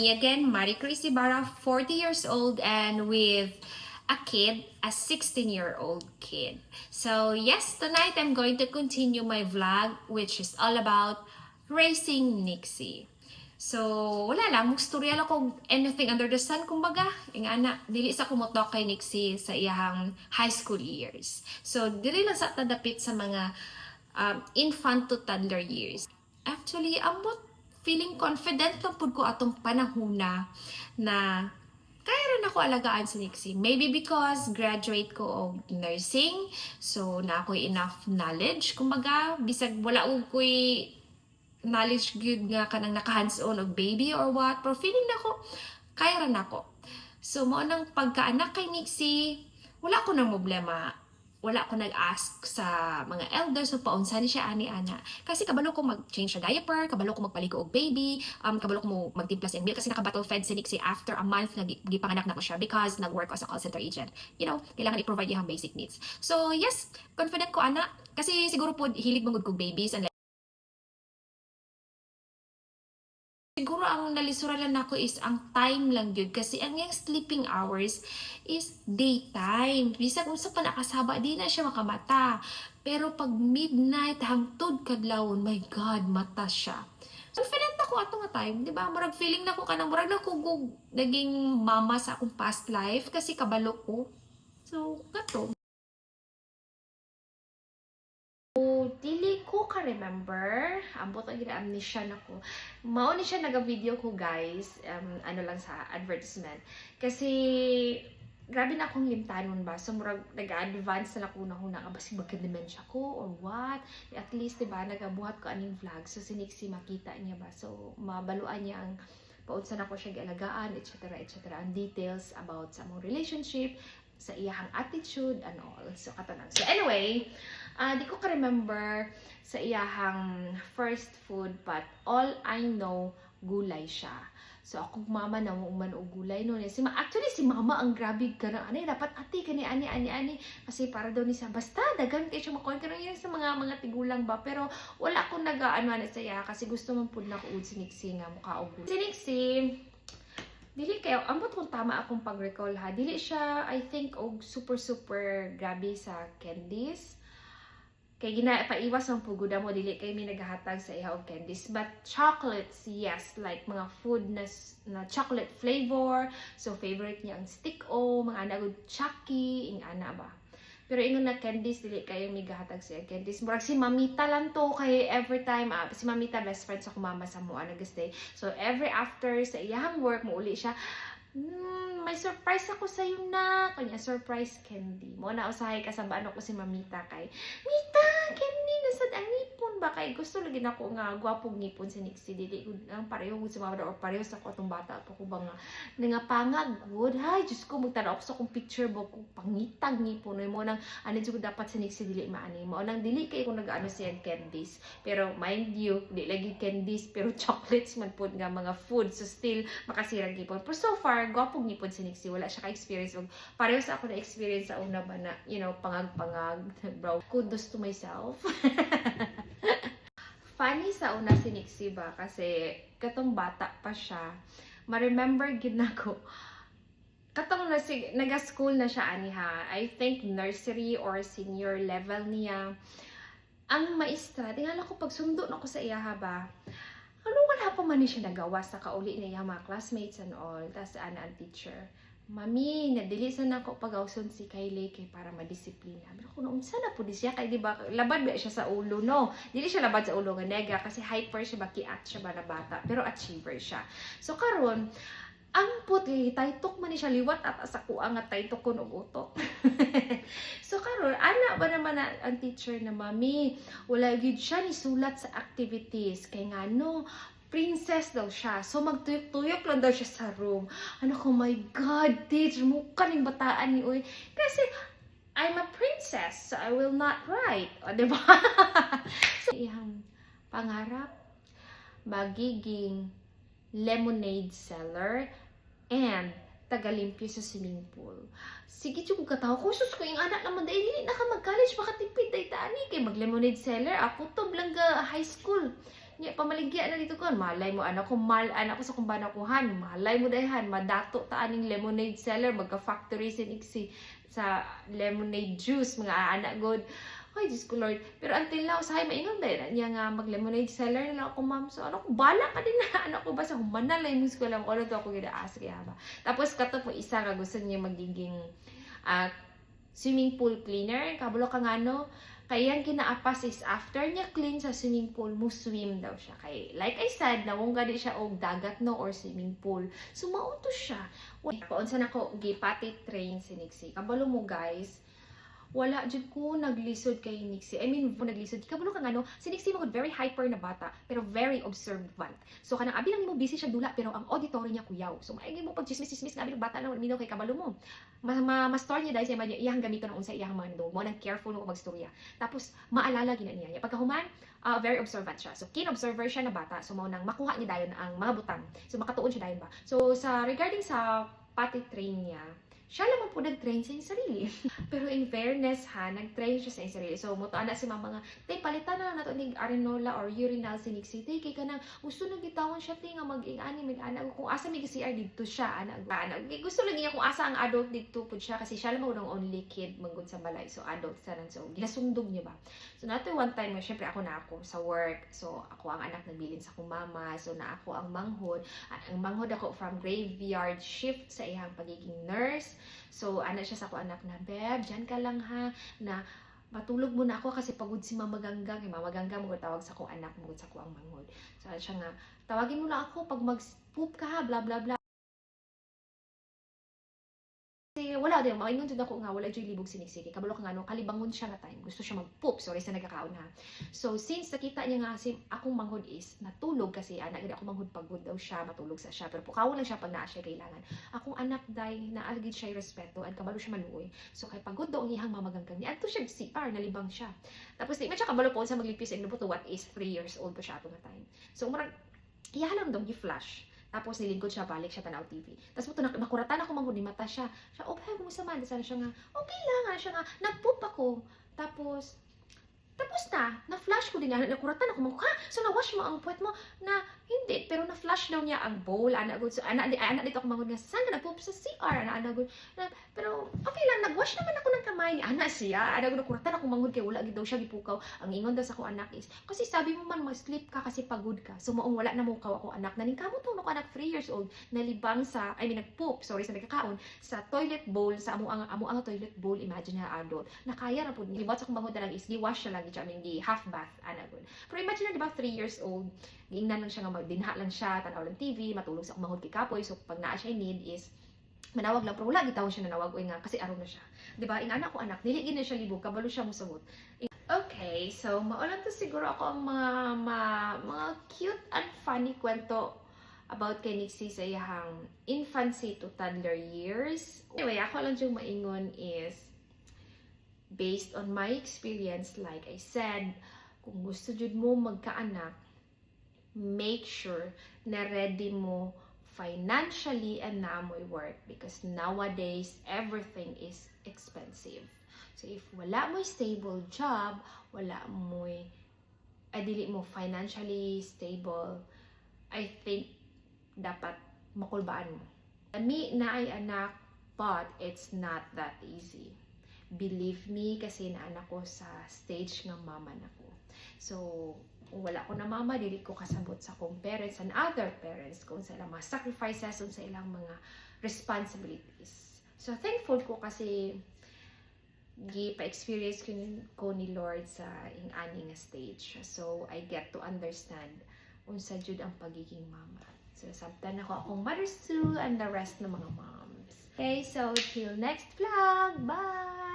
me again, Marie Chris Ibarra, 40 years old and with a kid, a 16-year-old kid. So yes, tonight I'm going to continue my vlog which is all about raising Nixie. So, wala lang, mugstorya lang kung anything under the sun, kumbaga, ing ana, dili sa kumutok kay Nixie sa iyang high school years. So, dili lang sa tadapit sa mga infant to toddler years. Actually, ambot feeling confident lang pud ko atong panahuna na kaya rin ako alagaan si Nixie. Maybe because graduate ko og nursing, so na ako'y enough knowledge. Kumbaga, bisag wala ko'y knowledge good nga kanang naka-hands-on og baby or what, pero feeling na ko, kaya rin ako. So, mo nang pagkaanak kay Nixie, wala ko nang problema. Wala ko nag-ask sa mga elders so paunsa ni siya ani-ana. Kasi kabalo ko mag-change sa diaper, kabalo ko magpaligo og baby, kabalo ko mo magtimpla sa milk kasi naka-bottle fed si Nixie after a month na gipanganak na ko siya because nag-work as a call center agent. You know, kailangan i-provide yung basic needs. So, yes, confident ko ana kasi siguro po hilig mangud kog babies and siguro ang nalisuralan nako is ang time lang yun kasi ang yung sleeping hours is daytime. Bisag unsa pa nakasaba di na siya makamata. Pero pag midnight hangtod kadlawon, my God, mata siya. Confident ako ato nga time, di ba? Murag feeling na ko kanang murag na ko naging mama sa akong past life kasi kabalo ko. So, kato. Dili ko ka-remember. Ambot ang gina-amnesia na ko. Mao ni siya naga-video ko, guys. Ano lang sa advertisement. Kasi, grabe na akong limtanon ba? So, murag nag-advance na ako na basig magka-dementia ko or what. At least, diba, nagabuhat ko aning vlog. So, si Nixie makita niya ba? So, mabaluan niya ang paunsa na ko siya gialagaan, etc. Ang details about sa mong relationship, sa iyang attitude, and all. So, katanang. So, anyway, di ko ka-remember sa iyahang first food, but all I know, gulay siya. So, akong mama na man og gulay no. Actually, si mama ang grabe ka na, dapat ati, kani, ani. Kasi para daw ni siya, basta, dagan kayo siya makuha. Kaya yun sa mga tigulang ba. Pero, wala akong nag-ano na sa iya, kasi gusto mong pud na ko si Nixie nga, mukha og gulay. Si Nixie, dili kayo, ambot kung tama akong pag-recall ha. Dili siya, I think, og super grabe sa candies. Kay paiwas ang puguda mo, dili kay mi naghahatag sa iha og candies. But chocolates, yes, like mga food na chocolate flavor. So favorite niya ang stick-o, mga ana gud chucky, ing ana ba. Pero ingon na candies, dili kayo mi gahatag sa candies. Murag si Mamita lang to kay every time si Mamita best friend sa mama sa mua nagstay. So every after sa iyang work mo uli siya, may surprise ako sa iyo na. Kanya surprise candy. Mo na usahay kasabaan ako si Mamita kay Mita, candy nasad ang ngipon ba kay gusto lagi nako nga gwapong ngipon si Nixie dili ang pareho gud sa mama or pareho sa ko atong bata pa ko ba nga pangag good. Hay Diyos ko magtanaw ako sa akong picture ba ko pangitag ngipon mo nang ano jud dapat si Nixie dili maani. Mo nang dili kay ko nag-ano siya candies. Pero mind you, di lagi candies pero chocolates man pud nga mga food so still makasirang ngipon. Pero so far gwapong ngipon si Nixie, wala siya ka-experience og pareho sa ako na experience sa una ba na you know pangag bro. Kudos to myself. Funny sa una si Nixie ba kasi katong bata pa siya, ma-remember gid nako katong naga-school na siya ani ha. I think nursery or senior level niya. Ang maestra, tingala ko pag sundo na ko sa iya ba. Ano wala pa man siya nagawa sa kauli niya mga classmates and all. Tas ana ang teacher. Mami, nadili sa nako pag-awson si Kylie kay para madisiplina. Pero kung unsa na po di siya kay di ba labad ba siya sa ulo no. Dili siya labad sa ulo nga nega kasi hyper siya ba kiat siya ba na bata pero achiever siya. So karon ang puti taytok man siya liwat at sa kuang nga taytok kun og utok. So karon ana ba naman ang teacher na mami, wala gyud siya ni sulat sa activities kay ngano princess daw siya. So magtuyok-tuyok lang daw siya sa room. Ano ko, my God, teacher, mukha ning bataan ni uy. Kasi I'm a princess, so I will not write. O, diba? So, iyang pangarap, magiging lemonade seller and tagalimpyo sa swimming pool. Sige, ko katawa ko, sus ko yung anak naman dahil hindi na ka mag-college, makatipid dahil tani kay mag-lemonade seller. Ako to, Blangga High School. Nya pamaligya na dito kon, malay mo anak ko anak ko sa kumbana kuhan, malay mo dayhan madato ta aning lemonade seller magka-factory siniksi sa lemonade juice mga anak god. Ay, Diyos ko Lord. Pero until now, sahay maingon dahil niya nga mag-lemonade seller na lang ako, ma'am. So, ano ko, bala ka din na, anak ko ba sa humanal, ay news ko lang, ano to ako gina-ask kaya ba. Tapos, kato po isa ka, gusto niya magiging swimming pool cleaner. Kabulo ka nga, no? Kaya yung kinaapas is after niya clean sa swimming pool, mo swim daw siya. Kaya, like I said, nawungga di siya og dagat no or swimming pool. So, mauto siya. Paunsa na ko, gipati train si Nixie. Kabalo mo guys, wala jud ko naglisod kay Nixie. I mean, naglisod. Kabalo kang ano, si Nixie magod very hyper na bata, pero very observant. So kanang abi lang mo busy siya dula, pero ang auditory niya kuyaw. So maigi mo pag chismis-chismis nga abi bata lang minaw kay kabalo mo. Ma-store niya dahil siya iyang gamiton ng unsa iyang mga nindog. Mo nang careful mo magstorya. Tapos maalala gina niya. Pagkahuman, very observant siya. So keen-observer siya na bata. So mao nang makuha ni dayon ang mga butang. So makatuon siya dayon ba. So sa regarding sa potty train niya, siya lamang po nag-train sa sarili. Pero in fairness ha, nag-train siya sa sarili. So, mutaan na si mama nga, tay, palitan na lang nato ni arenola or urinal si Nixie. Tay, kay ka nang gusto nang gitawan siya, tay, nga mag-ingani, mag-anak. Kung asa may CR dito siya, anak. Gusto lang niya kung asa ang adult dito po siya, kasi siya lamang ang only kid manggod sa balay. So, adult sa ran. So, ginasundog niya ba? So, nato one time, syempre ako na ako sa work. So, ako ang anak nagbilin sa akong mama. So, na ako ang manghod. Ang manghod ako from graveyard shift sa iyang pagiging nurse. So, anak siya sa ako anak na, Beb, dyan ka lang ha, na matulog muna ako kasi pagod si Mama Ganggang. Mama Ganggang, tawag sa akong anak, sa ako ang manghod. So, siya nga, tawagin mo lang ako pag mag-poop ka ha, bla bla bla. Kasi wala din, maingon jud ako nga wala jud libog sinisiki. Kabalo ka nga no, kalibangon siya na time. Gusto siya mag-poop, sorry sa nagkakaon ha. So since nakita niya nga si akong manghod is natulog kasi anak gid ako manghod pagod daw siya, matulog sa siya. Pero pukaw lang siya pag naa siya kailangan. Akong anak day na algid siya respeto at kabalo siya maluoy. So kay pagod daw ang ihang mamaganggang ni adto siya CR nalibang siya. Tapos di man siya kabalo po sa maglipis and to what is 3 years old pa siya ato nga time. So murag iyahalang daw gi-flash. Tapos nilingkod siya, balik siya tanaw TV. Tapos mo nakuratan ako manghod ni mata siya. Siya, okay, kumusta man? Sana siya nga, okay lang, siya nga, nagpoop ako. Tapos na-flash ko din niya, nakuratan ako manghod, ha? So na-wash mo ang puwet mo? Na, hindi, pero na-flash daw niya ang bowl, anak good. So, anak dito ako manghod nga, saan ka nagpoop sa CR, anak good. Pero, okay lang, nag-wash naman ako ng kamay ni anak siya. Anak good, nakuratan ako manghod, kaya wala daw siya gipukaw. Ang ingon daw sa akong anak is, kasi sabi mo man, mag-sleep ka kasi pagod ka. So, maong wala na mo kaw akong anak. Naning kamo to, anak 3 years old, nalibang sa, nagpoop, sorry sa nagkakaon, sa toilet bowl, sa amo ang toilet bowl, imagine na adult. Nakaya na po, libot sa akong manghod na lang is, gi-wash na lang, half bath, anak good. Pero imagine na, di ba, 3 years old, giingnan lang siya nga magdinha lang siya, tanaw lang TV, matulog sa akong manghod kay kapoy. So pag naa siya need is manawag lang, pero wala gitawon siya nanawag oy nga kasi araw na siya. Di ba? Ing anak ko anak, dili gid na siya libog, kabalo siya mosugot. Okay, so maulan to siguro ako ang mga cute and funny kwento about kay Nixie sa iyang infancy to toddler years. Anyway, ako lang yung maingon is based on my experience, like I said, kung gusto jud mo magkaanak, make sure na ready mo financially and na mo'y work because nowadays everything is expensive. So if wala mo'y stable job, wala mo'y dili mo financially stable, I think dapat makulbaan mo. Kami na ay anak, but it's not that easy. Believe me, kasi naanak ko sa stage ng mama na ko. So, kung wala ko na mama, dili ko kasabot sa kong parents and other parents kung sa ilang mga sacrifices, kung sa ilang mga responsibilities. So, thankful ko kasi pa-experience ko ni Lord sa ing-aning stage. So, I get to understand unsa jud ang pagiging mama. So, sabtan ako akong Mother Sue and the rest ng mga moms. Okay, so till next vlog. Bye!